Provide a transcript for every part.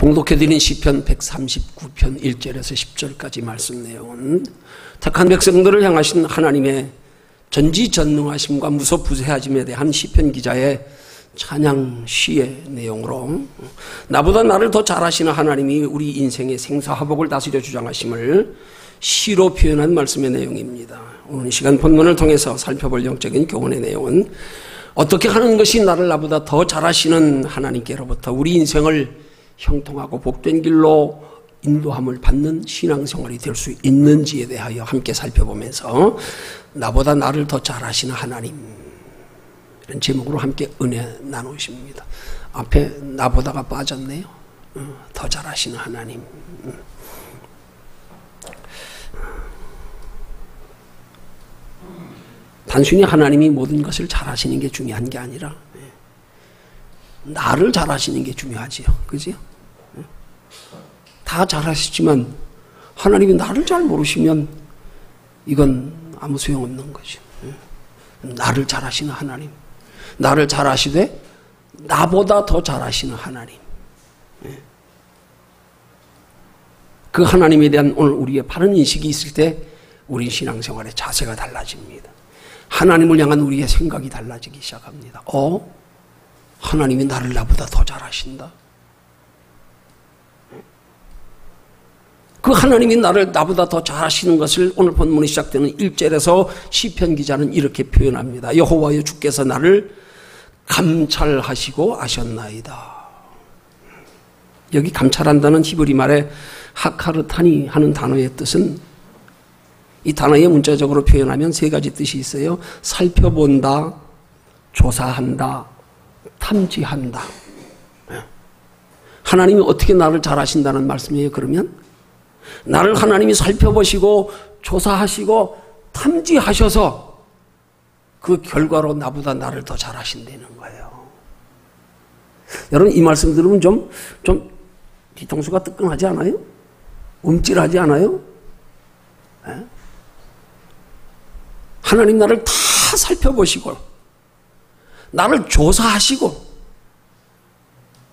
봉독해드린 시편 139편 1절에서 10절까지 말씀 내용은 택한 백성들을 향하신 하나님의 전지전능하심과 무소부재하심에 대한 시편 기자의 찬양 시의 내용으로 나보다 나를 더 잘하시는 하나님이 우리 인생의 생사화복을 다스려 주장하심을 시로 표현한 말씀의 내용입니다. 오늘 시간 본문을 통해서 살펴볼 영적인 교훈의 내용은 어떻게 하는 것이 나를 나보다 더 잘하시는 하나님께로부터 우리 인생을 형통하고 복된 길로 인도함을 받는 신앙생활이 될 수 있는지에 대하여 함께 살펴보면서 나보다 나를 더 잘하시는 하나님, 이런 제목으로 함께 은혜 나누십니다. 앞에 나보다가 빠졌네요. 더 잘하시는 하나님. 단순히 하나님이 모든 것을 잘하시는 게 중요한 게 아니라 나를 잘하시는 게 중요하지요. 그죠? 다 잘하시지만 하나님이 나를 잘 모르시면 이건 아무 소용없는 거죠. 나를 잘하시는 하나님, 나를 잘하시되 나보다 더 잘하시는 하나님, 그 하나님에 대한 오늘 우리의 바른 인식이 있을 때 우리 신앙생활의 자세가 달라집니다. 하나님을 향한 우리의 생각이 달라지기 시작합니다. 하나님이 나를 나보다 더 잘하신다. 그 하나님이 나를 나보다 더 잘하시는 것을 오늘 본문이 시작되는 1절에서 시편 기자는 이렇게 표현합니다. 여호와여 주께서 나를 감찰하시고 아셨나이다. 여기 감찰한다는 히브리 말의 하카르타니 하는 단어의 뜻은, 이 단어의 문자적으로 표현하면 세 가지 뜻이 있어요. 살펴본다, 조사한다, 탐지한다. 하나님이 어떻게 나를 잘 아신다는 말씀이에요. 그러면 나를 하나님이 살펴보시고 조사하시고 탐지하셔서 그 결과로 나보다 나를 더 잘 아신다는 거예요. 여러분, 이 말씀 들으면 좀 뒤통수가 뜨끈하지 않아요? 움찔하지 않아요? 하나님 나를 다 살펴보시고 나를 조사하시고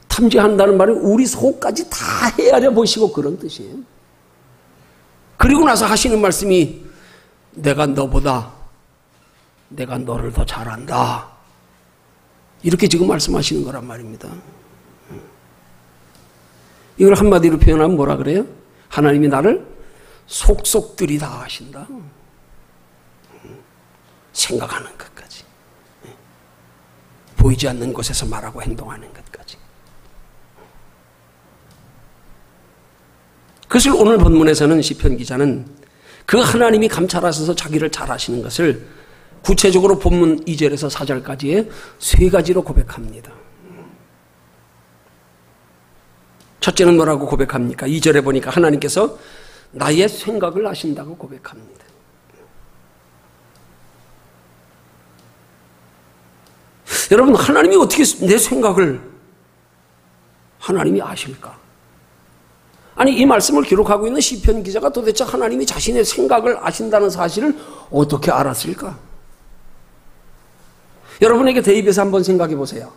탐지한다는 말은 우리 속까지 다 헤아려 보시고 그런 뜻이에요. 그리고 나서 하시는 말씀이 내가 너를 더 잘한다. 이렇게 지금 말씀하시는 거란 말입니다. 이걸 한마디로 표현하면 뭐라 그래요? 하나님이 나를 속속들이 다 아신다. 생각하는 것까지, 보이지 않는 곳에서 말하고 행동하는 것까지. 그것을 오늘 본문에서는 시편 기자는 그 하나님이 감찰하셔서 자기를 잘 아시는 것을 구체적으로 본문 2절에서 4절까지의 세 가지로 고백합니다. 첫째는 뭐라고 고백합니까? 2절에 보니까 하나님께서 나의 생각을 아신다고 고백합니다. 여러분, 하나님이 어떻게 내 생각을 하나님이 아실까? 아니, 이 말씀을 기록하고 있는 시편 기자가 도대체 하나님이 자신의 생각을 아신다는 사실을 어떻게 알았을까? 여러분에게 대입해서 한번 생각해 보세요.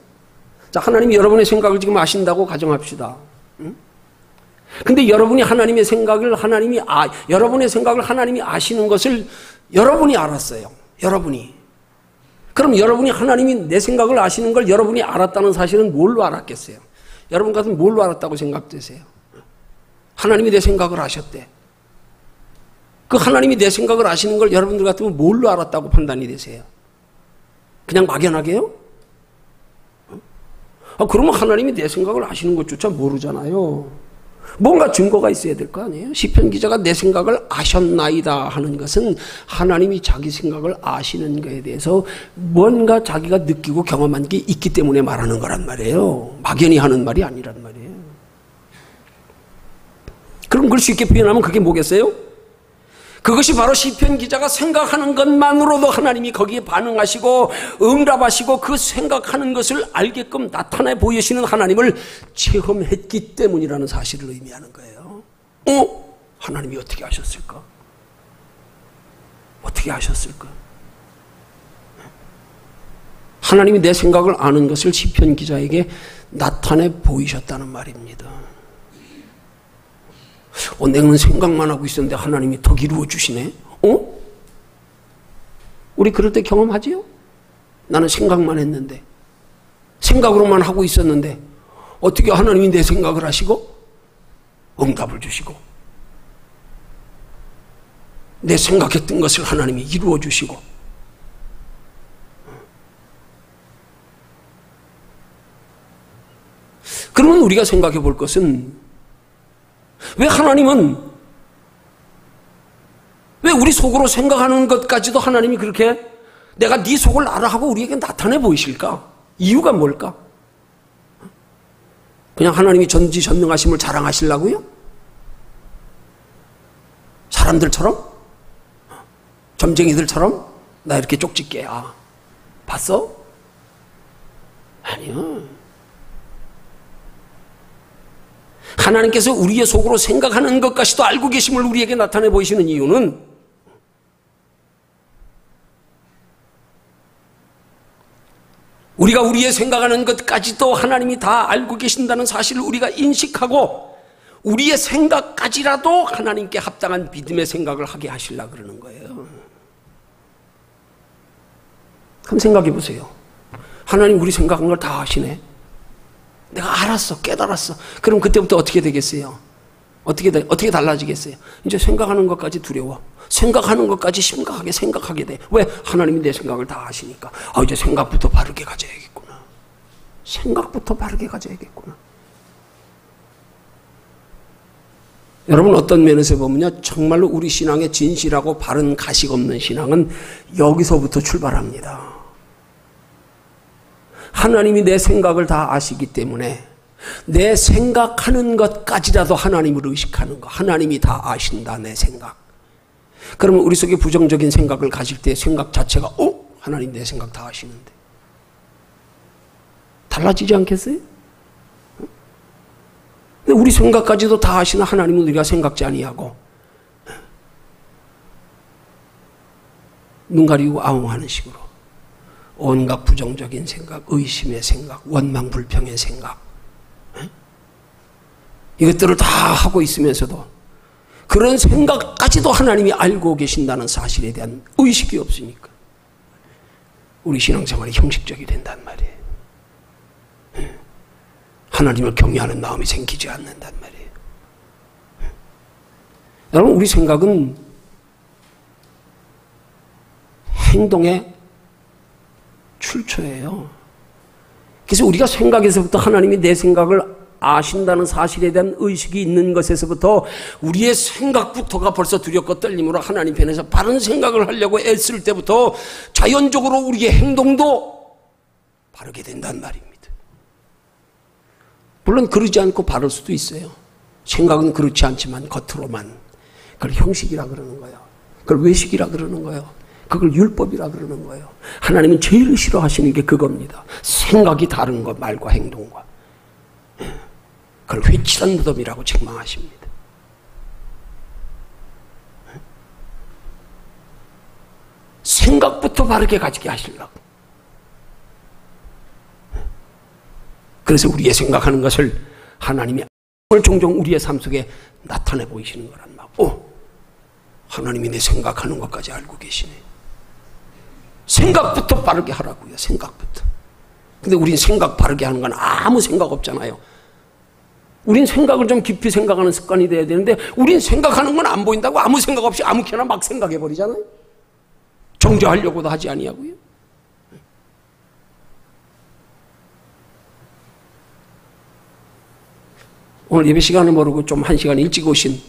자, 하나님이 여러분의 생각을 지금 아신다고 가정합시다. 근데 여러분이 하나님의 생각을 여러분의 생각을 하나님이 아시는 것을 여러분이 알았어요. 여러분이. 그럼 여러분이 하나님이 내 생각을 아시는 걸 여러분이 알았다는 사실은 뭘로 알았겠어요? 여러분 같으면 뭘로 알았다고 생각되세요? 하나님이 내 생각을 아셨대. 그 하나님이 내 생각을 아시는 걸 여러분들 같으면 뭘로 알았다고 판단이 되세요? 그냥 막연하게요? 그러면 하나님이 내 생각을 아시는 것조차 모르잖아요. 뭔가 증거가 있어야 될 거 아니에요? 시편 기자가 내 생각을 아셨나이다 하는 것은 하나님이 자기 생각을 아시는 것에 대해서 뭔가 자기가 느끼고 경험한 게 있기 때문에 말하는 거란 말이에요. 막연히 하는 말이 아니란 말이에요. 그럼 그걸 쉽게 표현하면 그게 뭐겠어요? 그것이 바로 시편 기자가 생각하는 것만으로도 하나님이 거기에 반응하시고 응답하시고 그 생각하는 것을 알게끔 나타내 보이시는 하나님을 체험했기 때문이라는 사실을 의미하는 거예요. 하나님이 어떻게 하셨을까? 어떻게 하셨을까? 하나님이 내 생각을 아는 것을 시편 기자에게 나타내 보이셨다는 말입니다. 내가 생각만 하고 있었는데 하나님이 더 이루어 주시네. 우리 그럴 때 경험하지요? 나는 생각만 했는데, 생각으로만 하고 있었는데 어떻게 하나님이 내 생각을 하시고 응답을 주시고 내 생각했던 것을 하나님이 이루어 주시고. 그러면 우리가 생각해 볼 것은, 왜 하나님은, 왜 우리 속으로 생각하는 것까지도 하나님이 그렇게 내가 네 속을 알아 하고 우리에게 나타내 보이실까? 이유가 뭘까? 그냥 하나님이 전지전능하심을 자랑하시려고요? 사람들처럼? 점쟁이들처럼? 나 이렇게 쪽집게. 봤어? 아니요. 하나님께서 우리의 속으로 생각하는 것까지도 알고 계심을 우리에게 나타내 보이시는 이유는, 우리가 우리의 생각하는 것까지도 하나님이 다 알고 계신다는 사실을 우리가 인식하고 우리의 생각까지라도 하나님께 합당한 믿음의 생각을 하게 하시려고 그러는 거예요. 그럼 생각해 보세요. 하나님 우리 생각한 걸 다 아시네. 내가 알았어, 깨달았어. 그럼 그때부터 어떻게 되겠어요? 어떻게 달라지겠어요? 이제 생각하는 것까지 두려워. 생각하는 것까지 심각하게 생각하게 돼. 왜? 하나님이 내 생각을 다 아시니까. 이제 생각부터 바르게 가져야겠구나. 생각부터 바르게 가져야겠구나. 여러분, 어떤 면에서 보면요, 정말로 우리 신앙의 진실하고 바른 가식 없는 신앙은 여기서부터 출발합니다. 하나님이 내 생각을 다 아시기 때문에 내 생각하는 것까지라도 하나님을 의식하는 거. 하나님이 다 아신다, 내 생각. 그러면 우리 속에 부정적인 생각을 가질 때 생각 자체가 하나님 내 생각 다 아시는데 달라지지 않겠어요? 근데 우리 생각까지도 다 아시는 하나님은 우리가 생각지 아니하고 눈 가리고 아웅하는 식으로 온갖 부정적인 생각, 의심의 생각, 원망 불평의 생각, 이것들을 다 하고 있으면서도 그런 생각까지도 하나님이 알고 계신다는 사실에 대한 의식이 없으니까 우리 신앙생활이 형식적이 된단 말이에요. 하나님을 경외하는 마음이 생기지 않는단 말이에요. 여러분, 우리 생각은 행동의 출처예요. 그래서 우리가 생각에서부터 하나님이 내 생각을 아신다는 사실에 대한 의식이 있는 것에서부터 우리의 생각부터가 벌써 두렵고 떨림으로 하나님 편에서 바른 생각을 하려고 애쓸 때부터 자연적으로 우리의 행동도 바르게 된단 말입니다. 물론 그러지 않고 바를 수도 있어요. 생각은 그렇지 않지만 겉으로만. 그걸 형식이라 그러는 거예요. 그걸 외식이라 그러는 거예요. 그걸 율법이라 그러는 거예요. 하나님은 제일 싫어하시는 게 그겁니다. 생각이 다른 것, 말과 행동과. 그걸 회칠한 무덤이라고 책망하십니다. 생각부터 바르게 가지게 하시려고. 그래서 우리의 생각하는 것을 하나님이 종종 우리의 삶 속에 나타내 보이시는 거란 말이에요. 하나님이 내 생각하는 것까지 알고 계시네. 생각부터 바르게 하라고요. 생각부터. 근데 우린 생각 바르게 하는 건 아무 생각 없잖아요. 우린 생각을 좀 깊이 생각하는 습관이 돼야 되는데 우린 생각하는 건 안 보인다고 아무 생각 없이 아무렇게나 막 생각해 버리잖아요. 정죄하려고도 하지 아니하고요. 오늘 예배 시간을 모르고 좀 1시간 일찍 오신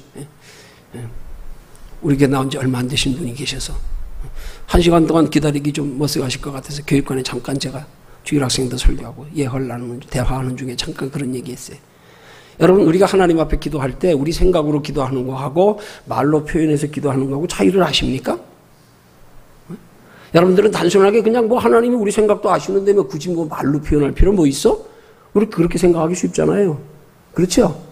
우리 교회 나온 지 얼마 안 되신 분이 계셔서 1시간 동안 기다리기 좀 머쓱하실 것 같아서 교육관에 잠깐 제가 주일 학생들 설교하고 예헐 나누는 대화하는 중에 잠깐 그런 얘기했어요. 여러분, 우리가 하나님 앞에 기도할 때 우리 생각으로 기도하는 거하고 말로 표현해서 기도하는 거하고 차이를 아십니까? 여러분들은 단순하게 그냥 뭐 하나님이 우리 생각도 아시는데 뭐 굳이 뭐 말로 표현할 필요 뭐 있어? 우리 그렇게 생각하기 쉽잖아요. 그렇죠?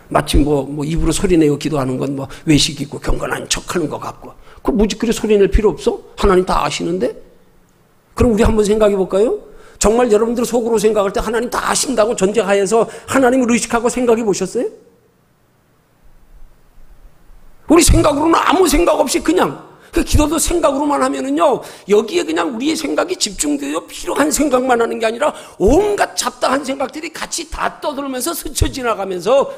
마치 뭐 입으로 소리내고 기도하는 건 뭐 외식이고 경건한 척하는 것 같고 그 뭐지 그래 소리낼 필요 없어? 하나님 다 아시는데? 그럼 우리 한번 생각해 볼까요? 정말 여러분들 속으로 생각할 때 하나님 다 아신다고 전제하에서 하나님을 의식하고 생각해 보셨어요? 우리 생각으로는 아무 생각 없이 그냥 그 기도도 생각으로만 하면은요, 여기에 그냥 우리의 생각이 집중되어 필요한 생각만 하는 게 아니라 온갖 잡다한 생각들이 같이 다 떠들면서 스쳐 지나가면서,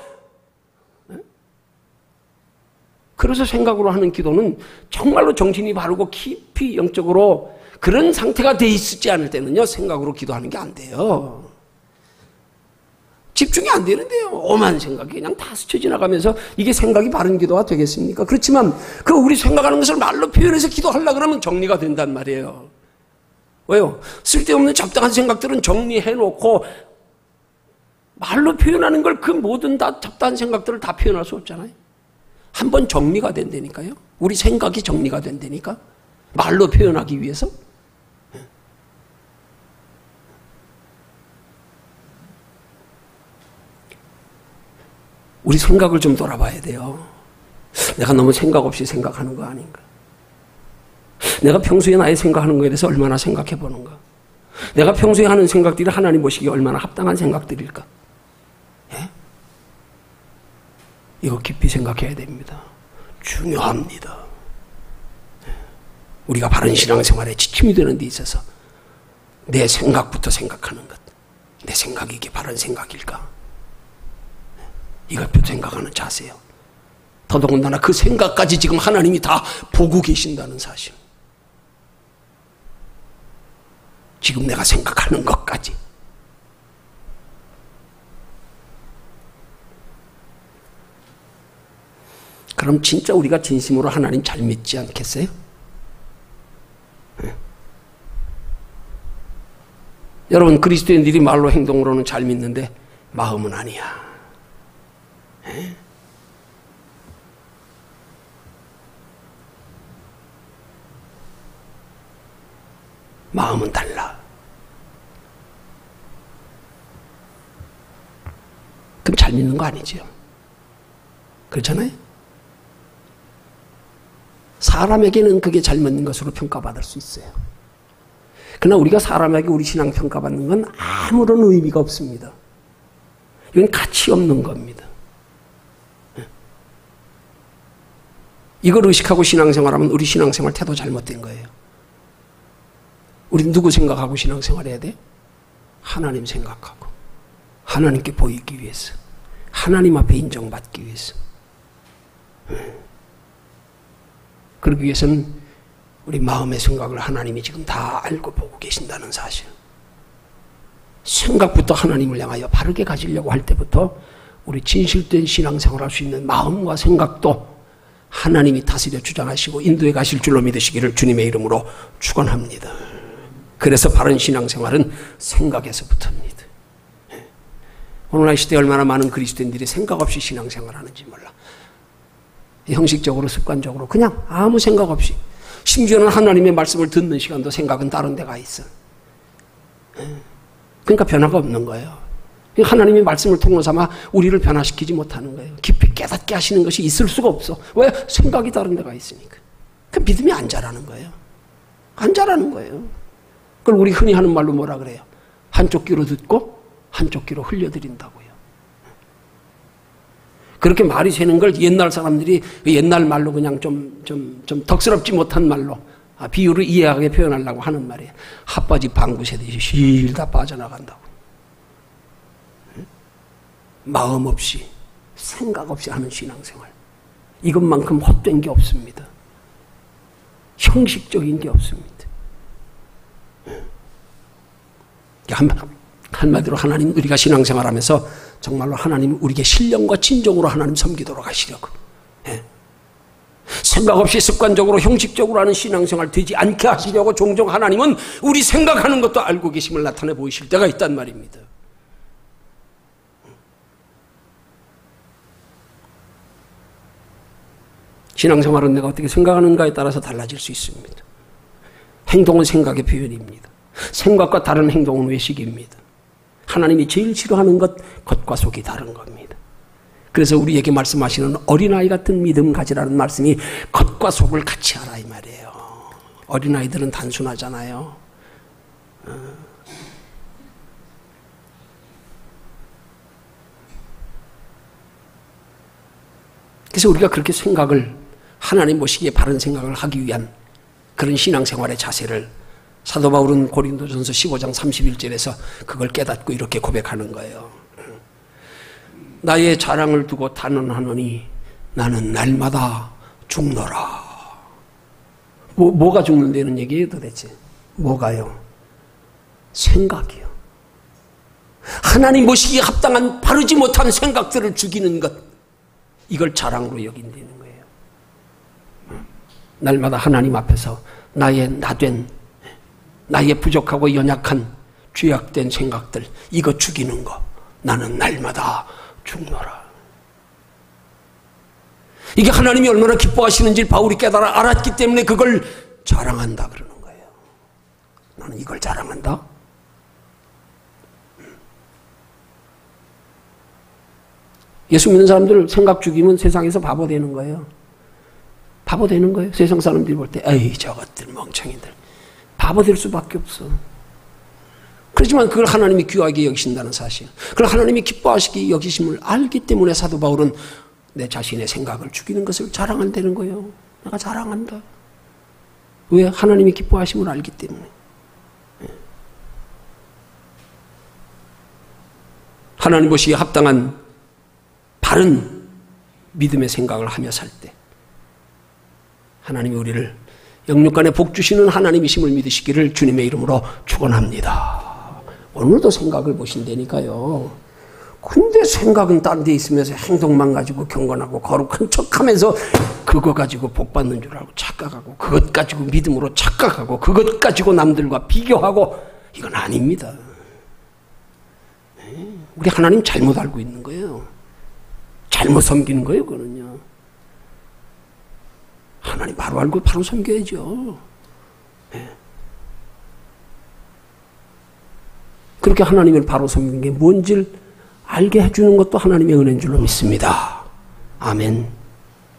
그래서 생각으로 하는 기도는 정말로 정신이 바르고 깊이 영적으로 그런 상태가 돼 있지 않을 때는요, 생각으로 기도하는 게 안 돼요. 집중이 안 되는데요. 오만 생각이 그냥 다 스쳐 지나가면서 이게 생각이 바른 기도가 되겠습니까? 그렇지만 그 우리 생각하는 것을 말로 표현해서 기도하려고 그러면 정리가 된단 말이에요. 왜요? 쓸데없는 잡다한 생각들은 정리해놓고 말로 표현하는 걸 그 모든 다 잡다한 생각들을 다 표현할 수 없잖아요. 한번 정리가 된다니까요. 우리 생각이 정리가 된다니까. 말로 표현하기 위해서. 우리 생각을 좀 돌아봐야 돼요. 내가 너무 생각 없이 생각하는 거 아닌가? 내가 평소에 나의 생각하는 거에 대해서 얼마나 생각해 보는가? 내가 평소에 하는 생각들이 하나님 보시기에 얼마나 합당한 생각들일까? 예? 이거 깊이 생각해야 됩니다. 중요합니다. 우리가 바른 신앙생활에 지침이 되는 데 있어서 내 생각부터 생각하는 것. 내 생각이 이게 바른 생각일까? 이것부터 생각하는 자세요. 더더군다나 그 생각까지 지금 하나님이 다 보고 계신다는 사실. 지금 내가 생각하는 것까지. 그럼 진짜 우리가 진심으로 하나님 잘 믿지 않겠어요? 네. 여러분, 그리스도인들이 말로 행동으로는 잘 믿는데 마음은 아니야. 네. 마음은 달라. 그럼 잘 믿는 거 아니죠? 그렇잖아요? 사람에게는 그게 잘 믿는 것으로 평가받을 수 있어요. 그러나 우리가 사람에게 우리 신앙 평가받는 건 아무런 의미가 없습니다. 이건 가치 없는 겁니다. 이걸 의식하고 신앙생활하면 우리 신앙생활 태도 잘못된 거예요. 우리 누구 생각하고 신앙생활해야 돼? 하나님 생각하고 하나님께 보이기 위해서, 하나님 앞에 인정받기 위해서. 그러기 위해서는 우리 마음의 생각을 하나님이 지금 다 알고 보고 계신다는 사실. 생각부터 하나님을 향하여 바르게 가지려고 할 때부터 우리 진실된 신앙생활 할 수 있는 마음과 생각도 하나님이 다스려 주장하시고 인도해 가실 줄로 믿으시기를 주님의 이름으로 축원합니다. 그래서 바른 신앙생활은 생각에서부터입니다. 오늘날 시대에 얼마나 많은 그리스도인들이 생각 없이 신앙생활하는지 몰라. 형식적으로 습관적으로 그냥 아무 생각 없이, 심지어는 하나님의 말씀을 듣는 시간도 생각은 다른 데가 있어. 그러니까 변화가 없는 거예요. 하나님의 말씀을 통로 삼아 우리를 변화시키지 못하는 거예요. 깊이 깨닫게 하시는 것이 있을 수가 없어. 왜? 생각이 다른 데가 있으니까. 그 믿음이 안 자라는 거예요. 안 자라는 거예요. 그걸 우리 흔히 하는 말로 뭐라 그래요? 한쪽 귀로 듣고 한쪽 귀로 흘려드린다고요. 그렇게 말이 새는 걸 옛날 사람들이 옛날 말로 그냥 좀 덕스럽지 못한 말로, 비유를 이해하게 표현하려고 하는 말이에요. 핫바지 방구 새듯이 실 다 빠져나간다고. 마음 없이, 생각 없이 하는 신앙생활. 이것만큼 헛된 게 없습니다. 형식적인 게 없습니다. 한마디로 하나님, 우리가 신앙생활하면서 정말로 하나님 우리에게 신령과 진정으로 하나님 섬기도록 하시려고. 생각 없이 습관적으로 형식적으로 하는 신앙생활 되지 않게 하시려고 종종 하나님은 우리 생각하는 것도 알고 계심을 나타내 보이실 때가 있단 말입니다. 신앙생활은 내가 어떻게 생각하는가에 따라서 달라질 수 있습니다. 행동은 생각의 표현입니다. 생각과 다른 행동은 외식입니다. 하나님이 제일 싫어하는 것, 겉과 속이 다른 겁니다. 그래서 우리에게 말씀하시는 어린아이 같은 믿음 가지라는 말씀이 겉과 속을 같이 하라 이 말이에요. 어린아이들은 단순하잖아요. 그래서 우리가 그렇게 생각을, 하나님 보시기에 바른 생각을 하기 위한 그런 신앙생활의 자세를 사도 바울은 고린도전서 15장 31절에서 그걸 깨닫고 이렇게 고백하는 거예요. 나의 자랑을 두고 단언하노니 나는 날마다 죽노라. 뭐가 죽는다는 얘기예요 도대체? 뭐가요? 생각이요. 하나님 보시기에 합당한 바르지 못한 생각들을 죽이는 것, 이걸 자랑으로 여긴다는 거예요. 날마다 하나님 앞에서 나의 나된, 나의 부족하고 연약한 죄악된 생각들, 이거 죽이는 거, 나는 날마다 죽노라. 이게 하나님이 얼마나 기뻐하시는지 바울이 깨달아 알았기 때문에 그걸 자랑한다 그러는 거예요. 나는 이걸 자랑한다. 예수 믿는 사람들 생각 죽이면 세상에서 바보 되는 거예요. 바보 되는 거예요. 세상 사람들이 볼 때 에이 저것들 멍청이들, 바보 될 수밖에 없어. 그렇지만 그걸 하나님이 귀하게 여기신다는 사실, 그걸 하나님이 기뻐하시기 여기심을 알기 때문에 사도 바울은 내 자신의 생각을 죽이는 것을 자랑한다는 거예요. 내가 자랑한다. 왜? 하나님이 기뻐하심을 알기 때문에. 하나님 보시기에 합당한 바른 믿음의 생각을 하며 살 때 하나님이 우리를 영육간에 복 주시는 하나님이심을 믿으시기를 주님의 이름으로 축원합니다. 오늘도 생각을 보신다니까요. 근데 생각은 딴 데 있으면서 행동만 가지고 경건하고 거룩한 척하면서 그거 가지고 복 받는 줄 알고 착각하고, 그것 가지고 믿음으로 착각하고, 그것 가지고 남들과 비교하고, 이건 아닙니다. 우리 하나님 잘못 알고 있는 거예요. 잘못 섬기는 거예요, 그거는요. 하나님 바로 알고 바로 섬겨야죠. 네. 그렇게 하나님을 바로 섬기는 게 뭔지를 알게 해주는 것도 하나님의 은혜인 줄로 믿습니다. 아멘.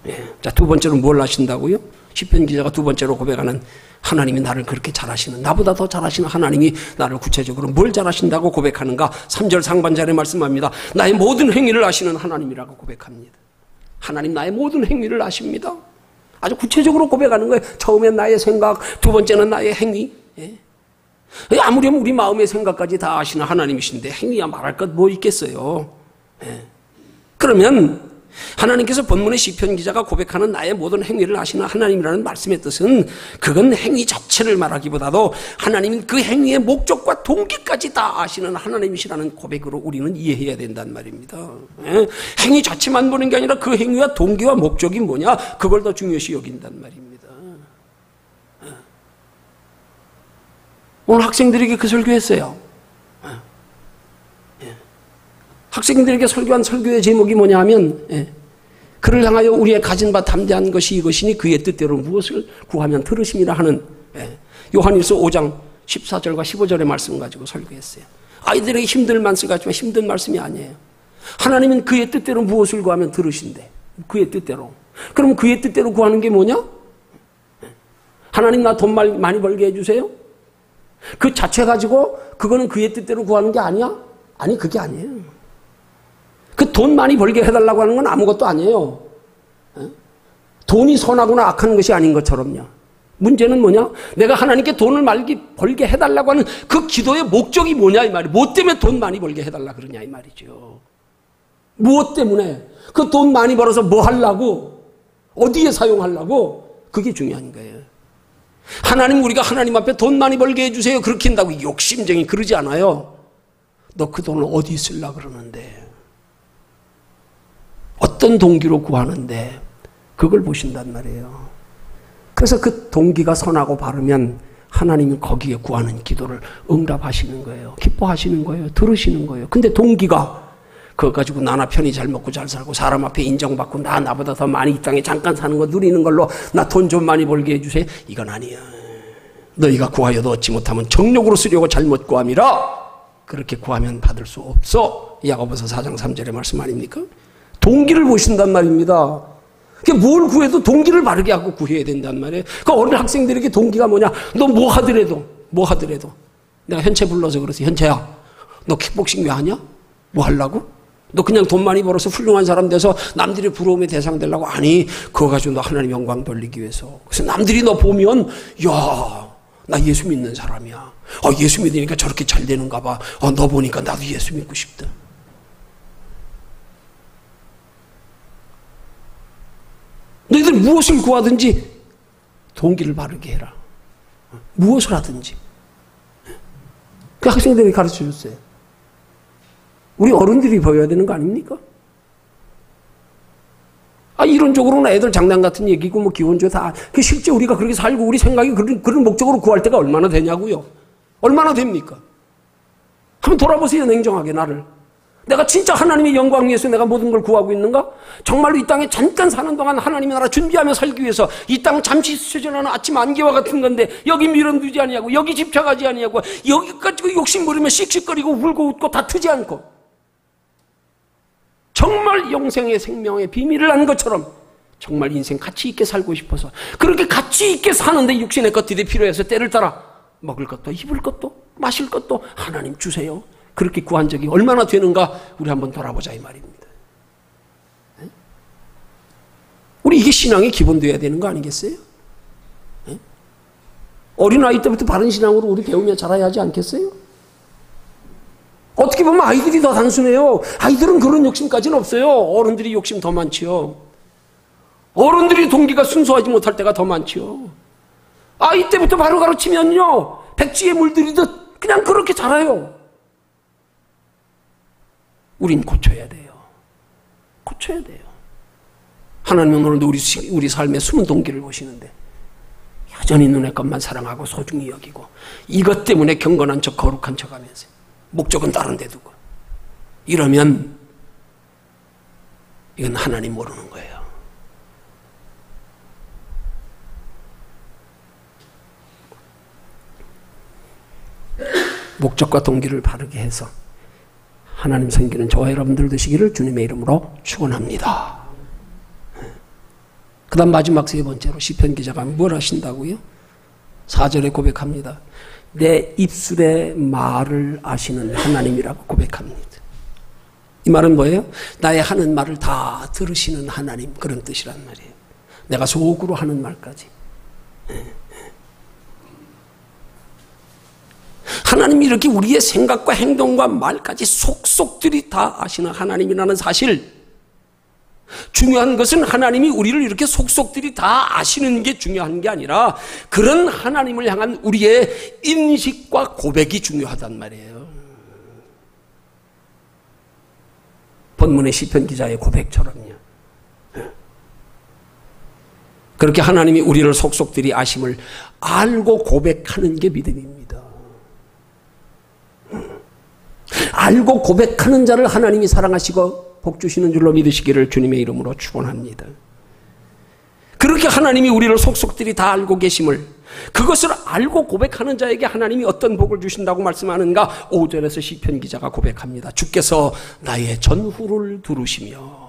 네. 자, 두 번째로 뭘 하신다고요? 시편 기자가 두 번째로 고백하는 하나님이 나를 그렇게 잘하시는, 나보다 더 잘하시는 하나님이 나를 구체적으로 뭘 잘하신다고 고백하는가? 3절 상반절에 말씀합니다. 나의 모든 행위를 아시는 하나님이라고 고백합니다. 하나님 나의 모든 행위를 아십니다. 아주 구체적으로 고백하는 거예요. 처음엔 나의 생각, 두 번째는 나의 행위. 예. 아무렴 우리 마음의 생각까지 다 아시는 하나님이신데 행위야 말할 것 뭐 있겠어요. 예. 그러면 하나님께서 본문의 시편 기자가 고백하는 나의 모든 행위를 아시는 하나님이라는 말씀의 뜻은, 그건 행위 자체를 말하기보다도 하나님은 그 행위의 목적과 동기까지 다 아시는 하나님이시라는 고백으로 우리는 이해해야 된단 말입니다. 예? 행위 자체만 보는 게 아니라 그 행위와 동기와 목적이 뭐냐, 그걸 더 중요시 여긴단 말입니다. 예. 오늘 학생들에게 그 설교했어요. 학생들에게 설교한 설교의 제목이 뭐냐 하면, 그를 향하여 우리의 가진 바 담대한 것이 이것이니 그의 뜻대로 무엇을 구하면 들으심이라 하는 요한일서 5장 14절과 15절의 말씀 가지고 설교했어요. 아이들에게 힘든 말씀 같지만 힘든 말씀이 아니에요. 하나님은 그의 뜻대로 무엇을 구하면 들으신대. 그의 뜻대로. 그럼 그의 뜻대로 구하는 게 뭐냐? 하나님 나 돈 많이 벌게 해주세요. 그 자체 가지고 그거는 그의 뜻대로 구하는 게 아니야? 아니, 그게 아니에요. 그 돈 많이 벌게 해달라고 하는 건 아무것도 아니에요. 돈이 선하거나 악한 것이 아닌 것처럼요. 문제는 뭐냐? 내가 하나님께 돈을 벌게 해달라고 하는 그 기도의 목적이 뭐냐 이 말이에요. 뭐 때문에 돈 많이 벌게 해달라 그러냐 이 말이죠. 무엇 때문에? 그 돈 많이 벌어서 뭐 하려고? 어디에 사용하려고? 그게 중요한 거예요. 하나님, 우리가 하나님 앞에 돈 많이 벌게 해주세요 그렇게 한다고 욕심쟁이 그러지 않아요. 너 그 돈을 어디 쓰려고 그러는데, 어떤 동기로 구하는데, 그걸 보신단 말이에요. 그래서 그 동기가 선하고 바르면 하나님이 거기에 구하는 기도를 응답하시는 거예요. 기뻐하시는 거예요. 들으시는 거예요. 근데 동기가 그거 가지고 나나 편히 잘 먹고 잘 살고 사람 앞에 인정받고 나보다 더 많이 이 땅에 잠깐 사는 거 누리는 걸로 나 돈 좀 많이 벌게 해주세요. 이건 아니야. 너희가 구하여도 얻지 못하면 정욕으로 쓰려고 잘못 구함이라. 그렇게 구하면 받을 수 없어. 야고보서 4장 3절의 말씀 아닙니까? 동기를 보신단 말입니다. 뭘 구해도 동기를 바르게 하고 구해야 된단 말이에요. 그 어린 학생들에게 동기가 뭐냐? 너 뭐 하더라도 내가 현채 불러서 그러세요. 현채야, 너 킥복싱 왜 하냐? 뭐 하려고? 너 그냥 돈 많이 벌어서 훌륭한 사람 돼서 남들의 부러움의 대상 되려고? 아니, 그거 가지고 너 하나님 영광 돌리기 위해서. 그래서 남들이 너 보면, 야, 나 예수 믿는 사람이야. 예수 믿으니까 저렇게 잘 되는가 봐. 너 보니까 나도 예수 믿고 싶다. 너희들 무엇을 구하든지 동기를 바르게 해라. 무엇을 하든지. 그 학생들이 가르쳐 줬어요. 우리 어른들이 보여야 되는 거 아닙니까? 이론적으로는 애들 장난 같은 얘기고, 뭐, 기본적으로 다, 실제 우리가 그렇게 살고, 우리 생각이 그런 목적으로 구할 때가 얼마나 되냐고요? 얼마나 됩니까? 한번 돌아보세요, 냉정하게, 나를. 내가 진짜 하나님의 영광 위해서 내가 모든 걸 구하고 있는가? 정말로 이 땅에 잠깐 사는 동안 하나님의 나라 준비하며 살기 위해서 이 땅 잠시 스쳐지는 아침 안개와 같은 건데, 여기 밀어두지 아니하고, 여기 집착하지 아니하고, 여기까지 욕심 부리며 씩씩거리고 울고 웃고 다투지 않고, 정말 영생의 생명의 비밀을 안 것처럼 정말 인생 가치 있게 살고 싶어서, 그렇게 가치 있게 사는데 육신의 것들이 필요해서 때를 따라 먹을 것도 입을 것도 마실 것도 하나님 주세요. 그렇게 구한 적이 얼마나 되는가 우리 한번 돌아보자 이 말입니다. 우리 이게 신앙의 기본 되어야 되는 거 아니겠어요? 어린아이 때부터 바른 신앙으로 우리 배우며 자라야 하지 않겠어요? 어떻게 보면 아이들이 더 단순해요. 아이들은 그런 욕심까지는 없어요. 어른들이 욕심 더 많지요. 어른들이 동기가 순수하지 못할 때가 더 많지요. 아이 때부터 바로 가르치면요, 백지에 물들이듯 그냥 그렇게 자라요. 우린 고쳐야 돼요. 고쳐야 돼요. 하나님은 오늘도 우리 삶의 숨은 동기를 보시는데, 여전히 눈의 것만 사랑하고 소중히 여기고, 이것 때문에 경건한 척 거룩한 척 하면서 목적은 다른 데 두고, 이러면 이건 하나님 모르는 거예요. 목적과 동기를 바르게 해서 하나님 섬기는 저와 여러분들 되시기를 주님의 이름으로 축원합니다. 그 다음 마지막 세 번째로 시편 기자가 뭘 하신다고요? 4절에 고백합니다. 내 입술의 말을 아시는 하나님이라고 고백합니다. 이 말은 뭐예요? 나의 하는 말을 다 들으시는 하나님, 그런 뜻이란 말이에요. 내가 속으로 하는 말까지. 하나님이 이렇게 우리의 생각과 행동과 말까지 속속들이 다 아시는 하나님이라는 사실. 중요한 것은 하나님이 우리를 이렇게 속속들이 다 아시는 게 중요한 게 아니라, 그런 하나님을 향한 우리의 인식과 고백이 중요하단 말이에요. 본문의 시편 기자의 고백처럼요. 그렇게 하나님이 우리를 속속들이 아심을 알고 고백하는 게 믿음입니다. 알고 고백하는 자를 하나님이 사랑하시고 복 주시는 줄로 믿으시기를 주님의 이름으로 축원합니다. 그렇게 하나님이 우리를 속속들이 다 알고 계심을, 그것을 알고 고백하는 자에게 하나님이 어떤 복을 주신다고 말씀하는가? 5절에서 시편 기자가 고백합니다. 주께서 나의 전후를 두루시며,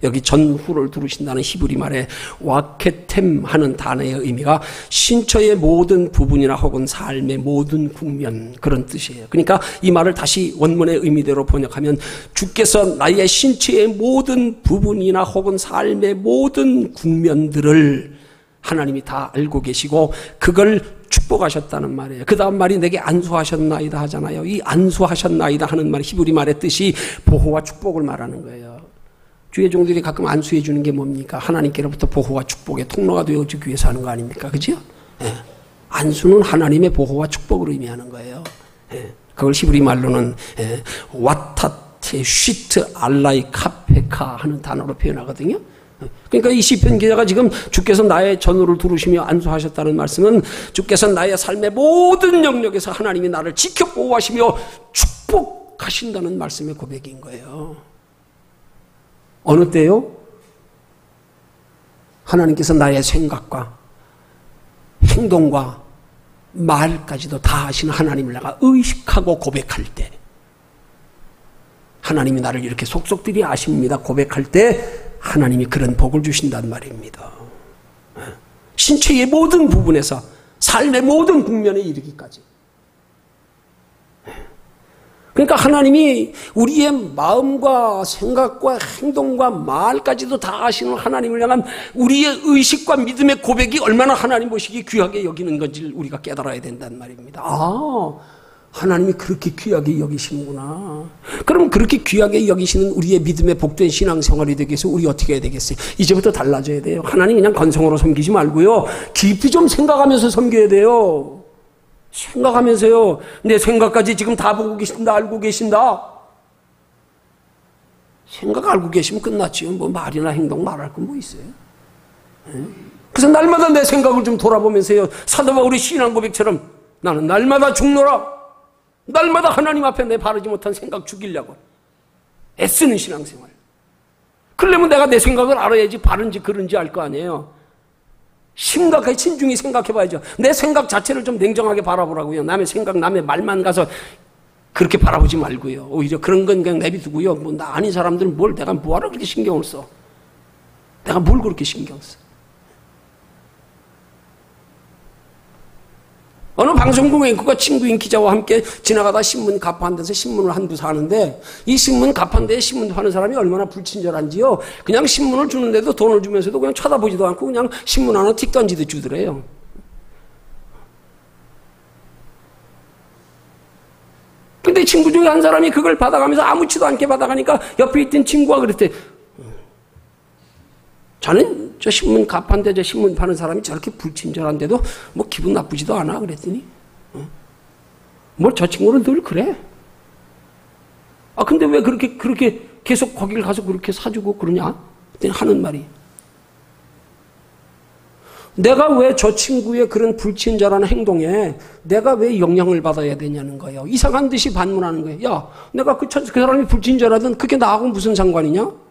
여기 전후를 두루신다는 히브리 말에 와케템 하는 단어의 의미가 신처의 모든 부분이나 혹은 삶의 모든 국면, 그런 뜻이에요. 그러니까 이 말을 다시 원문의 의미대로 번역하면, 주께서 나의 신체의 모든 부분이나 혹은 삶의 모든 국면들을 하나님이 다 알고 계시고 그걸 축복하셨다는 말이에요. 그 다음 말이 내게 안수하셨나이다 하잖아요. 이 안수하셨나이다 하는 말, 히브리 말의 뜻이 보호와 축복을 말하는 거예요. 주의 종들이 가끔 안수해 주는 게 뭡니까? 하나님께로부터 보호와 축복의 통로가 되어주기 위해서 하는 거 아닙니까? 그죠? 예. 안수는 하나님의 보호와 축복을 의미하는 거예요. 예. 그걸 히브리 말로는 와타테 쉬트 알라이 카페카 하는 단어로 표현하거든요. 그러니까 이 시편 기자가 지금 주께서 나의 전후를 두루시며 안수하셨다는 말씀은, 주께서 나의 삶의 모든 영역에서 하나님이 나를 지켜 보호하시며 축복하신다는 말씀의 고백인 거예요. 어느 때요? 하나님께서 나의 생각과 행동과 말까지도 다 아시는 하나님을 내가 의식하고 고백할 때, 하나님이 나를 이렇게 속속들이 아십니다 고백할 때 하나님이 그런 복을 주신단 말입니다. 신체의 모든 부분에서 삶의 모든 국면에 이르기까지. 그러니까 하나님이 우리의 마음과 생각과 행동과 말까지도 다 아시는 하나님을 향한 우리의 의식과 믿음의 고백이 얼마나 하나님 보시기 귀하게 여기는 건지를 우리가 깨달아야 된다는 말입니다. 아, 하나님이 그렇게 귀하게 여기시는구나. 그럼 그렇게 귀하게 여기시는 우리의 믿음의 복된 신앙생활이 되기 위해서 우리 어떻게 해야 되겠어요? 이제부터 달라져야 돼요. 하나님 그냥 건성으로 섬기지 말고요, 깊이 좀 생각하면서 섬겨야 돼요. 생각하면서요. 내 생각까지 지금 다 보고 계신다, 알고 계신다. 생각 알고 계시면 끝났지요. 뭐 말이나 행동 말할 건 뭐 있어요? 그래서 날마다 내 생각을 좀 돌아보면서요, 사도 바울의 신앙 고백처럼 나는 날마다 죽노라. 날마다 하나님 앞에 내 바르지 못한 생각 죽이려고 애쓰는 신앙생활. 그러려면 내가 내 생각을 알아야지 바른지 그른지 알 거 아니에요. 심각하게 신중히 생각해봐야죠. 내 생각 자체를 좀 냉정하게 바라보라고요. 남의 생각, 남의 말만 가서 그렇게 바라보지 말고요. 오히려 그런 건 그냥 내비두고요. 뭐 나 아닌 사람들은 뭘 내가 뭐하러 그렇게 신경을 써? 내가 뭘 그렇게 신경 써? 어느 방송국 앵커가 친구인 기자와 함께 지나가다 신문 가파한 데서 신문을 한 부 사는데, 이 신문 가파한 데에 신문 파는 사람이 얼마나 불친절한지요. 그냥 신문을 주는데도 돈을 주면서도 그냥 쳐다보지도 않고 그냥 신문 하나 틱 던지듯 주더래요. 근데 친구 중에 한 사람이 그걸 받아가면서 아무렇지도 않게 받아가니까 옆에 있던 친구가 그랬대. 자는 저 신문 가판대 저 신문 파는 사람이 저렇게 불친절한데도 뭐 기분 나쁘지도 않아? 그랬더니 뭐 저 친구는 늘 그래. 아 근데 왜 그렇게 계속 거기를 가서 그렇게 사주고 그러냐? 그랬더니 하는 말이, 내가 왜 저 친구의 그런 불친절한 행동에 내가 왜 영향을 받아야 되냐는 거예요. 이상한 듯이 반문하는 거예요. 야, 내가 그 사람이 불친절하든 그게 나하고 무슨 상관이냐?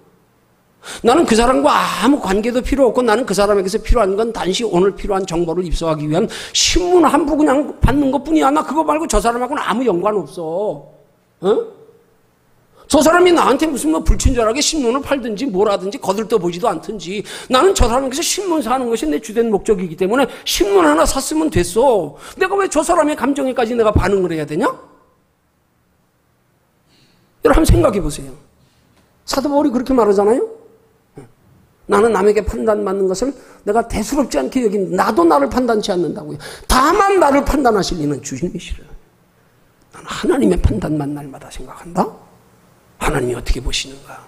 나는 그 사람과 아무 관계도 필요 없고, 나는 그 사람에게서 필요한 건 단지 오늘 필요한 정보를 입수하기 위한 신문 한 부 그냥 받는 것 뿐이야. 나 그거 말고 저 사람하고는 아무 연관 없어. 어? 저 사람이 나한테 무슨 뭐 불친절하게 신문을 팔든지 뭐라든지 거들떠 보지도 않든지, 나는 저 사람에게서 신문 사는 것이 내 주된 목적이기 때문에 신문 하나 샀으면 됐어. 내가 왜 저 사람의 감정에까지 내가 반응을 해야 되냐? 여러분 한번 생각해 보세요. 사도 바울이 그렇게 말하잖아요. 나는 남에게 판단받는 것을 내가 대수롭지 않게 여긴, 나도 나를 판단치 않는다고요. 다만 나를 판단하실 이는 주님이시라. 나는 하나님의 판단만 날마다 생각한다. 하나님이 어떻게 보시는가?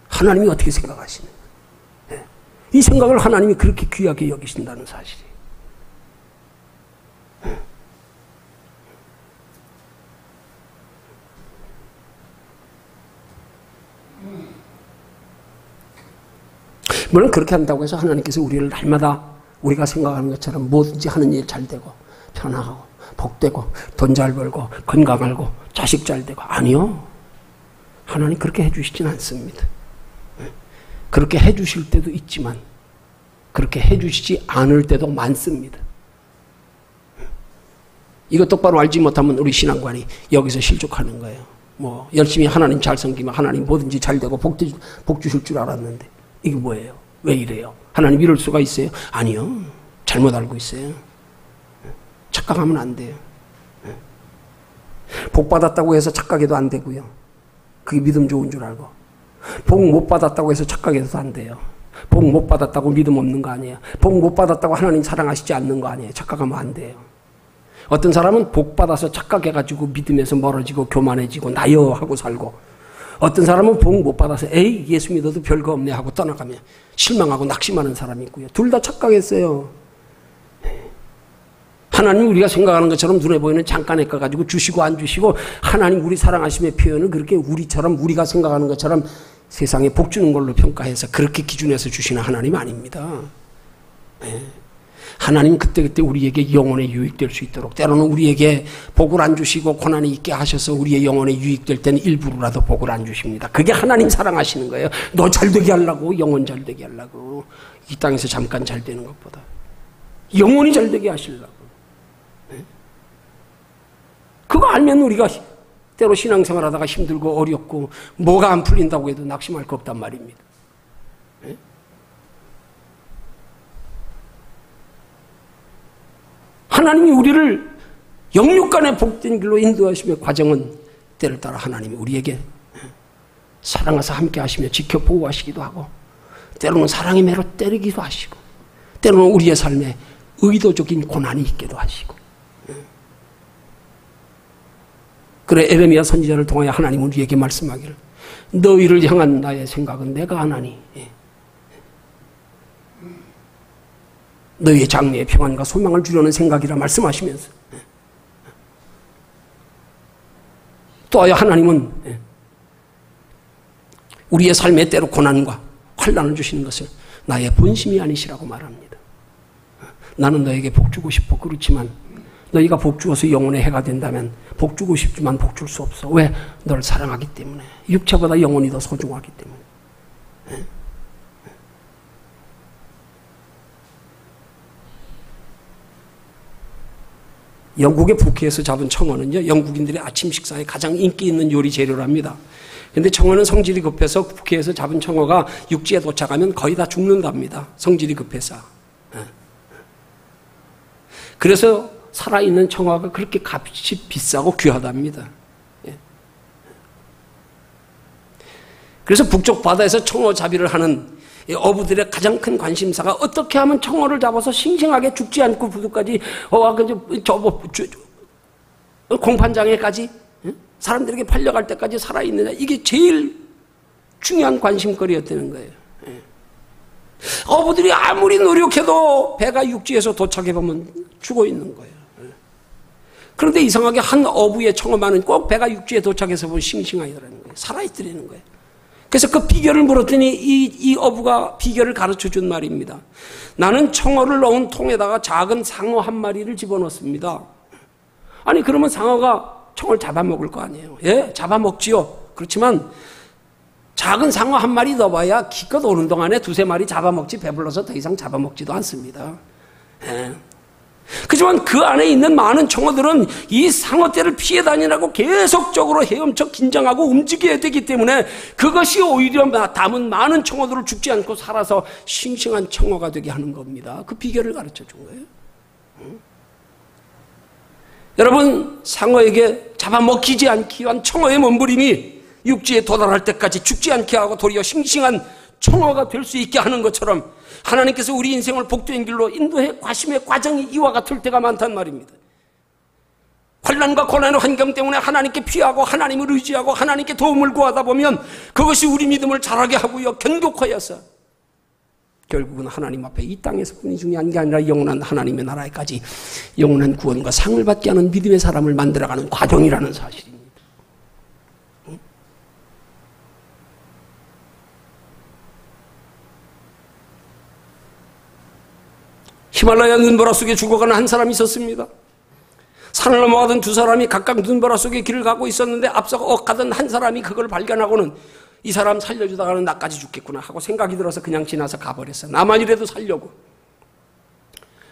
하나님이 어떻게 생각하시는가? 네. 이 생각을 하나님이 그렇게 귀하게 여기신다는 사실이. 물론 그렇게 한다고 해서 하나님께서 우리를 날마다 우리가 생각하는 것처럼 뭐든지 하는 일 잘 되고 편하고 복되고 돈 잘 벌고 건강하고 자식 잘 되고, 아니요. 하나님 그렇게 해주시진 않습니다. 그렇게 해주실 때도 있지만 그렇게 해주시지 않을 때도 많습니다. 이거 똑바로 알지 못하면 우리 신앙관이 여기서 실족하는 거예요. 뭐 열심히 하나님 잘 섬기면 하나님 뭐든지 잘 되고 복 주실 줄 알았는데 이게 뭐예요? 왜 이래요? 하나님 이럴 수가 있어요? 아니요. 잘못 알고 있어요. 착각하면 안 돼요. 복 받았다고 해서 착각해도 안 되고요. 그게 믿음 좋은 줄 알고. 복 못 받았다고 해서 착각해도 안 돼요. 복 못 받았다고 믿음 없는 거 아니에요. 복 못 받았다고 하나님 사랑하시지 않는 거 아니에요. 착각하면 안 돼요. 어떤 사람은 복 받아서 착각해가지고 믿음에서 멀어지고 교만해지고 나여 하고 살고, 어떤 사람은 복 못 받아서 에이 예수 믿어도 별거 없네 하고 떠나가며 실망하고 낙심하는 사람이 있고요. 둘 다 착각했어요. 하나님 우리가 생각하는 것처럼 눈에 보이는 잠깐의 거 가지고 주시고 안 주시고, 하나님 우리 사랑하심의 표현을 그렇게 우리가 생각하는 것처럼 세상에 복 주는 걸로 평가해서 그렇게 기준해서 주시는 하나님 아닙니다. 하나님 그때그때 우리에게 영혼에 유익될 수 있도록, 때로는 우리에게 복을 안 주시고 고난이 있게 하셔서 우리의 영혼에 유익될 때는 일부러라도 복을 안 주십니다. 그게 하나님 사랑하시는 거예요. 너 잘되게 하려고, 영혼 잘되게 하려고. 이 땅에서 잠깐 잘되는 것보다 영혼이 잘되게 하시려고. 그거 알면 우리가 때로 신앙생활 하다가 힘들고 어렵고 뭐가 안 풀린다고 해도 낙심할 거 없단 말입니다. 하나님이 우리를 영육간의 복된 길로 인도하심의 과정은 때를 따라 하나님이 우리에게 사랑하사 함께 하시며 지켜 보호하시기도 하고, 때로는 사랑의 매로 때리기도 하시고, 때로는 우리의 삶에 의도적인 고난이 있기도 하시고. 그래 에레미야 선지자를 통하여 하나님은 우리에게 말씀하기를, 너희를 향한 나의 생각은 내가 하나니 너희의 장래의 평안과 소망을 주려는 생각이라 말씀하시면서, 또하여 하나님은 우리의 삶에 때로 고난과 환난을 주시는 것을 나의 본심이 아니시라고 말합니다. 나는 너에게 복주고 싶어. 그렇지만 너희가 복주어서 영혼의 해가 된다면 복주고 싶지만 복줄 수 없어. 왜? 너를 사랑하기 때문에. 육체보다 영혼이 더 소중하기 때문에. 영국의 북해에서 잡은 청어는요, 영국인들의 아침 식사에 가장 인기 있는 요리 재료랍니다. 그런데 청어는 성질이 급해서 북해에서 잡은 청어가 육지에 도착하면 거의 다 죽는답니다. 성질이 급해서. 그래서 살아있는 청어가 그렇게 값이 비싸고 귀하답니다. 그래서 북쪽 바다에서 청어 잡이를 하는 어부들의 가장 큰 관심사가 어떻게 하면 청어를 잡아서 싱싱하게 죽지 않고 부두까지 공판장에까지 사람들에게 팔려갈 때까지 살아있느냐, 이게 제일 중요한 관심거리였다는 거예요. 어부들이 아무리 노력해도 배가 육지에서 도착해보면 죽어 있는 거예요. 그런데 이상하게 한 어부의 청어만은 꼭 배가 육지에 도착해서 보면 싱싱하더라는 거예요. 살아있더라는 거예요. 그래서 그 비결을 물었더니 이 어부가 비결을 가르쳐 준 말입니다. 나는 청어를 넣은 통에다가 작은 상어 한 마리를 집어넣습니다. 아니 그러면 상어가 청어를 잡아먹을 거 아니에요. 예, 잡아먹지요. 그렇지만 작은 상어 한 마리 넣어봐야 기껏 오는 동안에 두세 마리 잡아먹지 배불러서 더 이상 잡아먹지도 않습니다. 예. 그렇지만 그 안에 있는 많은 청어들은 이 상어떼를 피해 다니라고 계속적으로 헤엄쳐 긴장하고 움직여야 되기 때문에 그것이 오히려 담은 많은 청어들을 죽지 않고 살아서 싱싱한 청어가 되게 하는 겁니다. 그 비결을 가르쳐 준 거예요. 여러분, 상어에게 잡아먹히지 않기 위한 청어의 몸부림이 육지에 도달할 때까지 죽지 않게 하고 도리어 싱싱한 청어가 될 수 있게 하는 것처럼 하나님께서 우리 인생을 복된 길로 인도해 가심의 과정이 이와 같을 때가 많단 말입니다. 환난과 고난의 환경 때문에 하나님께 피하고 하나님을 의지하고 하나님께 도움을 구하다 보면 그것이 우리 믿음을 자라게 하고요, 견고하여서 결국은 하나님 앞에 이 땅에서뿐이 중요한 게 아니라 영원한 하나님의 나라에까지 영원한 구원과 상을 받게 하는 믿음의 사람을 만들어가는 과정이라는 사실입니다. 히말라야 눈보라 속에 죽어가는 한 사람이 있었습니다. 산을 넘어가던 두 사람이 각각 눈보라 속에 길을 가고 있었는데 앞서가 가던 한 사람이 그걸 발견하고는 이 사람 살려주다가는 나까지 죽겠구나 하고 생각이 들어서 그냥 지나서 가버렸어. 나만이라도 살려고.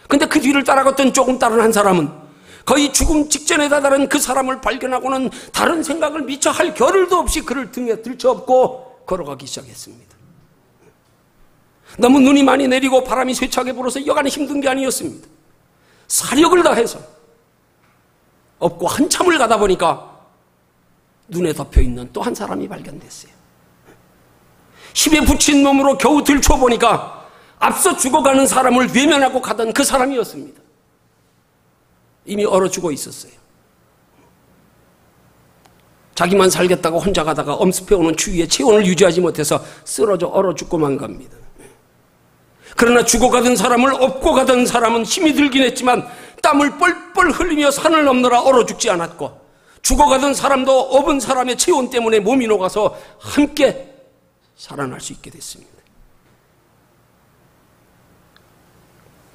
근데 그 뒤를 따라갔던 조금 다른 한 사람은 거의 죽음 직전에 다다른 그 사람을 발견하고는 다른 생각을 미처 할 겨를도 없이 그를 등에 들쳐업고 걸어가기 시작했습니다. 너무 눈이 많이 내리고 바람이 쇠차게 불어서 여간에 힘든 게 아니었습니다. 사력을 다해서 업고 한참을 가다 보니까 눈에 덮여있는 또 한 사람이 발견됐어요. 힘에 붙인 몸으로 겨우 들춰보니까 앞서 죽어가는 사람을 외면하고 가던 그 사람이었습니다. 이미 얼어 죽어 있었어요. 자기만 살겠다고 혼자 가다가 엄습해오는 추위에 체온을 유지하지 못해서 쓰러져 얼어 죽고만 갑니다. 그러나 죽어가던 사람을 업고 가던 사람은 힘이 들긴 했지만 땀을 뻘뻘 흘리며 산을 넘느라 얼어 죽지 않았고, 죽어가던 사람도 업은 사람의 체온 때문에 몸이 녹아서 함께 살아날 수 있게 됐습니다.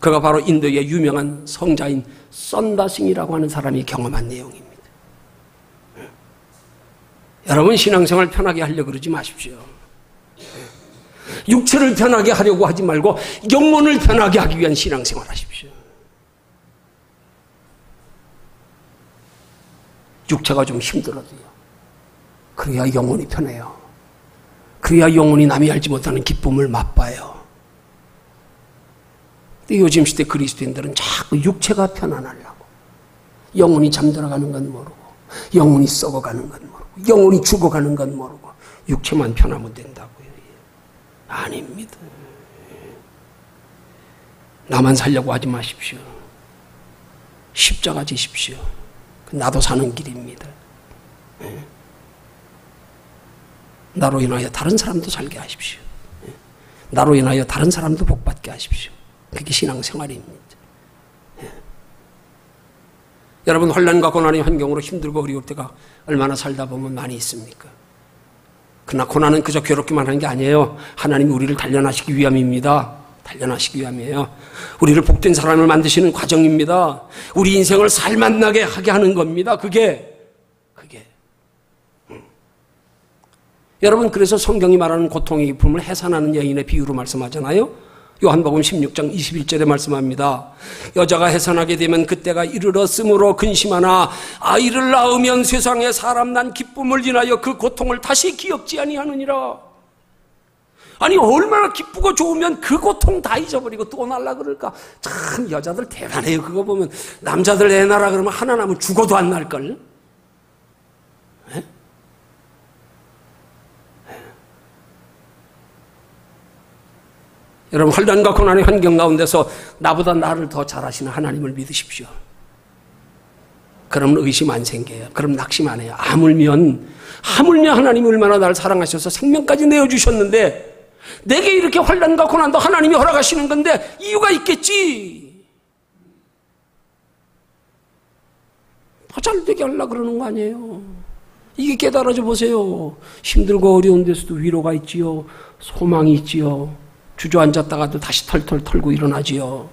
그가 바로 인도의 유명한 성자인 선다싱이라고 하는 사람이 경험한 내용입니다. 여러분, 신앙생활 편하게 하려고 그러지 마십시오. 육체를 편하게 하려고 하지 말고 영혼을 편하게 하기 위한 신앙생활 하십시오. 육체가 좀 힘들어도요, 그래야 영혼이 편해요. 그래야 영혼이 남이 알지 못하는 기쁨을 맛봐요. 근데 요즘 시대 그리스도인들은 자꾸 육체가 편안하려고 영혼이 잠들어가는 건 모르고 영혼이 썩어가는 건 모르고 영혼이 죽어가는 건 모르고 육체만 편하면 된다고요. 아닙니다. 나만 살려고 하지 마십시오. 십자가 지십시오. 나도 사는 길입니다. 나로 인하여 다른 사람도 살게 하십시오. 나로 인하여 다른 사람도 복받게 하십시오. 그게 신앙생활입니다. 여러분, 환난과 고난의 환경으로 힘들고 어려울 때가 얼마나 살다 보면 많이 있습니까? 그러나 고난은 그저 괴롭기만 하는 게 아니에요. 하나님이 우리를 단련하시기 위함입니다. 단련하시기 위함이에요. 우리를 복된 사람을 만드시는 과정입니다. 우리 인생을 살맛나게 하게 하는 겁니다. 그게. 여러분, 그래서 성경이 말하는 고통의 기쁨을 해산하는 여인의 비유로 말씀하잖아요. 요한복음 16장 21절에 말씀합니다. 여자가 해산하게 되면 그때가 이르렀으므로 근심하나 아이를 낳으면 세상에 사람 난 기쁨을 인하여 그 고통을 다시 기억지 아니하느니라. 아니, 얼마나 기쁘고 좋으면 그 고통 다 잊어버리고 또 날라 그럴까? 참 여자들 대단해요. 그거 보면 남자들 애 낳으라 그러면 하나 나면 죽어도 안 날걸? 여러분, 환난과 고난의 환경 가운데서 나보다 나를 더 잘하시는 하나님을 믿으십시오. 그러면 의심 안 생겨요. 그럼 낙심 안 해요. 하물며 하나님이 얼마나 나를 사랑하셔서 생명까지 내어주셨는데 내게 이렇게 환난과 고난도 하나님이 허락하시는 건데 이유가 있겠지. 더 잘되게 하려고 그러는 거 아니에요. 이게 깨달아져 보세요. 힘들고 어려운 데서도 위로가 있지요. 소망이 있지요. 주저앉았다가도 다시 털털 털고 일어나지요.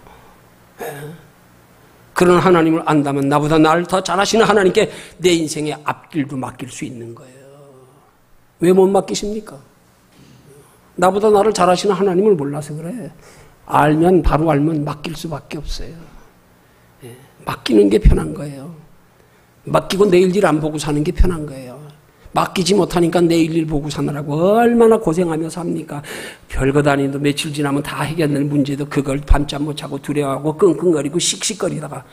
그런 하나님을 안다면 나보다 나를 더 잘하시는 하나님께 내 인생의 앞길도 맡길 수 있는 거예요. 왜 못 맡기십니까? 나보다 나를 잘하시는 하나님을 몰라서 그래. 알면, 바로 알면 맡길 수밖에 없어요. 맡기는 게 편한 거예요. 맡기고 내일 일 안 보고 사는 게 편한 거예요. 맡기지 못하니까 내일 일 보고 사느라고 얼마나 고생하며 삽니까? 별것 아닌데 며칠 지나면 다 해결될 문제도 그걸 밤잠 못 자고 두려워하고 끙끙거리고 씩씩거리다가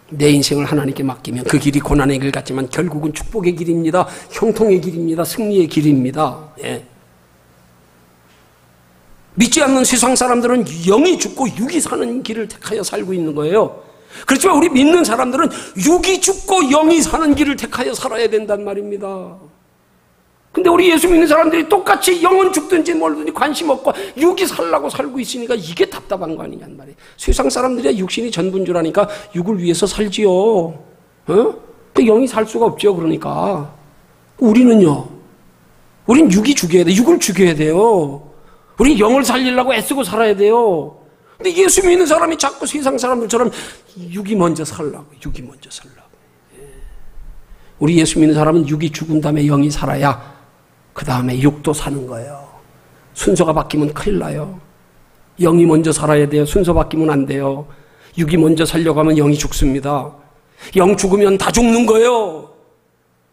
내 인생을 하나님께 맡기면 그 길이 고난의 길 같지만 결국은 축복의 길입니다. 형통의 길입니다. 승리의 길입니다. 예. 믿지 않는 세상 사람들은 영이 죽고 육이 사는 길을 택하여 살고 있는 거예요. 그렇지만 우리 믿는 사람들은 육이 죽고 영이 사는 길을 택하여 살아야 된단 말입니다. 근데 우리 예수 믿는 사람들이 똑같이 영은 죽든지 멀든지 관심 없고 육이 살라고 살고 있으니까 이게 답답한 거 아니냔 말이에요. 세상 사람들이 육신이 전부인 줄 아니까 육을 위해서 살지요. 그 영이 살 수가 없죠. 그러니까 우리는요. 우린 육이 죽여야 돼. 육을 죽여야 돼요. 우리 영을 살리려고 애쓰고 살아야 돼요. 근데 예수 믿는 사람이 자꾸 세상 사람들처럼 육이 먼저 살라고. 우리 예수 믿는 사람은 육이 죽은 다음에 영이 살아야 그 다음에 육도 사는 거예요. 순서가 바뀌면 큰일 나요. 영이 먼저 살아야 돼요. 순서 바뀌면 안 돼요. 육이 먼저 살려고 하면 영이 죽습니다. 영 죽으면 다 죽는 거예요.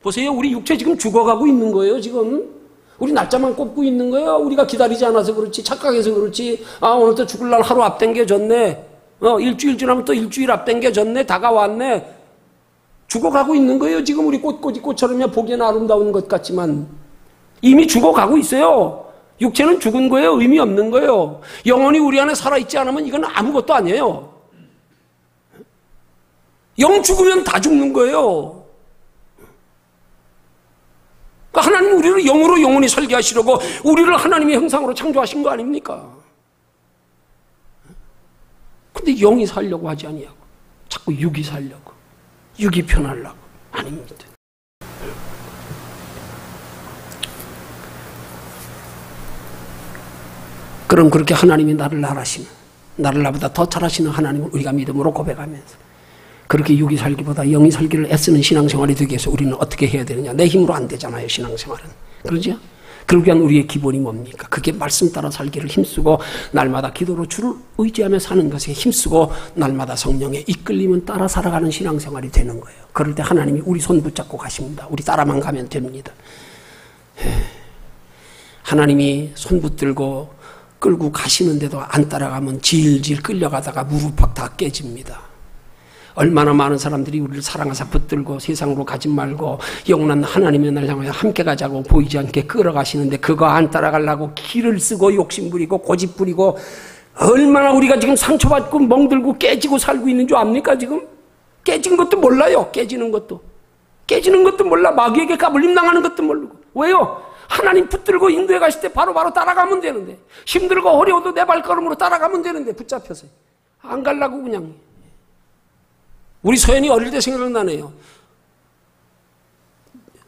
보세요. 우리 육체 지금 죽어가고 있는 거예요. 지금. 우리 날짜만 꼽고 있는 거예요. 우리가 기다리지 않아서 그렇지, 착각해서 그렇지. 오늘도 죽을 날 하루 앞당겨졌네. 일주일 지나면 또 일주일 앞당겨졌네. 다가왔네. 죽어가고 있는 거예요. 지금 우리 꽃처럼요. 보기에는 아름다운 것 같지만 이미 죽어가고 있어요. 육체는 죽은 거예요. 의미 없는 거예요. 영혼이 우리 안에 살아있지 않으면 이건 아무것도 아니에요. 영 죽으면 다 죽는 거예요. 하나님 우리를 영으로 영원히 살게 하시려고 우리를 하나님의 형상으로 창조하신 거 아닙니까? 근데 영이 살려고 하지 아니하고 자꾸 육이 살려고, 육이 편하려고. 아닙니다. 그럼 그렇게 하나님이 나를 잘하시는, 나를 나보다 더 잘하시는 하나님을 우리가 믿음으로 고백하면서 그렇게 육이 살기보다 영이 살기를 애쓰는 신앙생활이 되기 위해서 우리는 어떻게 해야 되느냐. 내 힘으로 안 되잖아요. 신앙생활은. 그러죠? 그러기 위한 우리의 기본이 뭡니까? 그게 말씀 따라 살기를 힘쓰고 날마다 기도로 주를 의지하며 사는 것에 힘쓰고 날마다 성령의 이끌림은 따라 살아가는 신앙생활이 되는 거예요. 그럴 때 하나님이 우리 손 붙잡고 가십니다. 우리 따라만 가면 됩니다. 하나님이 손 붙들고 끌고 가시는데도 안 따라가면 질질 끌려가다가 무릎팍 다 깨집니다. 얼마나 많은 사람들이 우리를 사랑하사 붙들고 세상으로 가지 말고 영원한 하나님의 날 향하여 함께 가자고 보이지 않게 끌어가시는데 그거 안 따라가려고 기를 쓰고 욕심부리고 고집부리고 얼마나 우리가 지금 상처받고 멍들고 깨지고 살고 있는 줄 압니까 지금? 깨진 것도 몰라요. 깨지는 것도 몰라. 마귀에게 까불림 당하는 것도 모르고. 왜요? 하나님 붙들고 인도에 가실 때 바로바로 따라가면 되는데 힘들고 어려워도 내 발걸음으로 따라가면 되는데 붙잡혀서 안 가려고 그냥. 우리 소연이 어릴 때 생각나네요.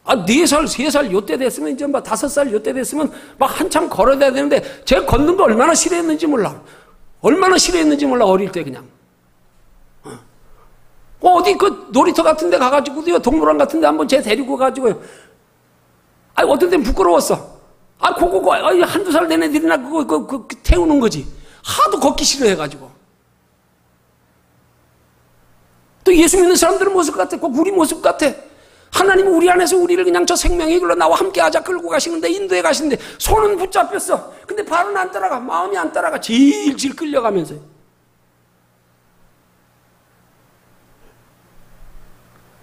4살, 3살 요때 됐으면 이제 막 5살 요때 됐으면 막 한참 걸어야 되는데 제가 걷는 거 얼마나 싫어했는지 몰라. 어릴 때 그냥. 어디 그 놀이터 같은 데 가가지고요, 동물원 같은 데 한번 쟤 데리고 가지고요. 어떤 데는 부끄러웠어. 한두 살 된 애들이나 그거 태우는 거지. 하도 걷기 싫어해가지고. 또 예수 믿는 사람들의 모습 같아. 꼭 우리 모습 같아. 하나님은 우리 안에서 우리를 그냥 저 생명의 길로 나와 함께 하자 끌고 가시는데 인도에 가시는데 손은 붙잡혔어. 근데 발은 안 따라가. 마음이 안 따라가. 질질 끌려가면서요.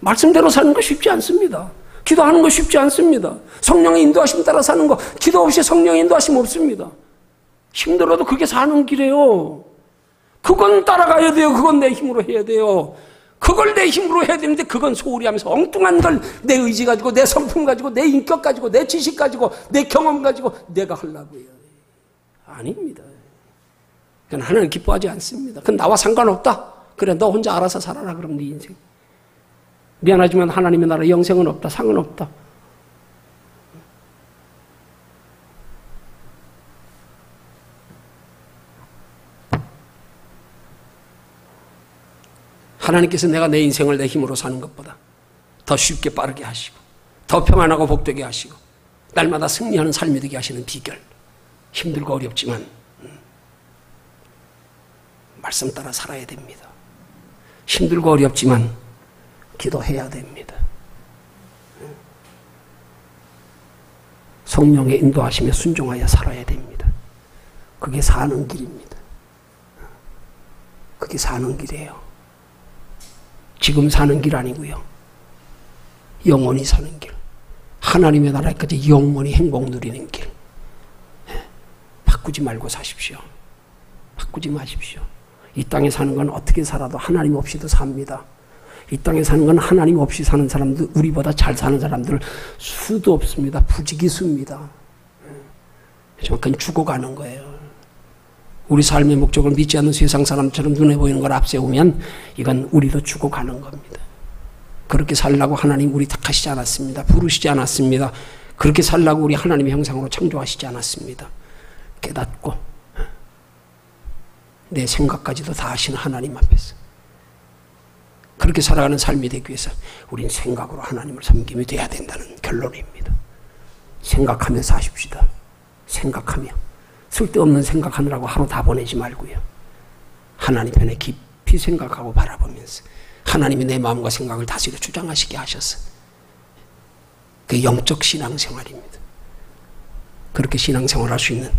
말씀대로 사는 거 쉽지 않습니다. 기도하는 거 쉽지 않습니다. 성령의 인도하심 따라 사는 거 기도 없이 성령의 인도하심 없습니다. 힘들어도 그게 사는 길이에요. 그건 따라가야 돼요. 그건 내 힘으로 해야 돼요. 그걸 내 힘으로 해야 되는데 그건 소홀히 하면서 엉뚱한 걸 내 의지 가지고 내 성품 가지고 내 인격 가지고 내 지식 가지고 내 경험 가지고 내가 하려고 해요. 아닙니다. 그건 하나님 기뻐하지 않습니다. 그건 나와 상관없다. 그래 너 혼자 알아서 살아라. 그럼 네 인생. 미안하지만 하나님의 나라 영생은 없다. 상은 없다. 하나님께서 내가 내 인생을 내 힘으로 사는 것보다 더 쉽게 빠르게 하시고 더 평안하고 복되게 하시고 날마다 승리하는 삶이 되게 하시는 비결. 힘들고 어렵지만 말씀 따라 살아야 됩니다. 힘들고 어렵지만 기도해야 됩니다. 성령의 인도하심에 순종하여 살아야 됩니다. 그게 사는 길입니다. 그게 사는 길이에요. 지금 사는 길 아니고요. 영원히 사는 길. 하나님의 나라까지 영원히 행복 누리는 길. 바꾸지 말고 사십시오. 바꾸지 마십시오. 이 땅에 사는 건 어떻게 살아도 하나님 없이도 삽니다. 이 땅에 사는 건 하나님 없이 사는 사람들, 우리보다 잘 사는 사람들 수도 없습니다. 부지기수입니다. 그건 죽어가는 거예요. 우리 삶의 목적을 믿지 않는 세상 사람처럼 눈에 보이는 걸 앞세우면 이건 우리도 죽어가는 겁니다. 그렇게 살라고 하나님 우리 택하시지 않았습니다. 부르시지 않았습니다. 그렇게 살라고 우리 하나님의 형상으로 창조하시지 않았습니다. 깨닫고 내 생각까지도 다 하시는 하나님 앞에서 그렇게 살아가는 삶이 되기 위해서 우린 생각으로 하나님을 섬김이 돼야 된다는 결론입니다. 생각하며 사십시다. 생각하며. 쓸데없는 생각하느라고 하루 다 보내지 말고요. 하나님 편에 깊이 생각하고 바라보면서 하나님이 내 마음과 생각을 다스려 주장하시게 하셔서 그게 영적 신앙생활입니다. 그렇게 신앙생활할 수 있는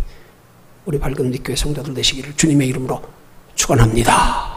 우리 밝은 믿교회 성도들 되시기를 주님의 이름으로 축원합니다.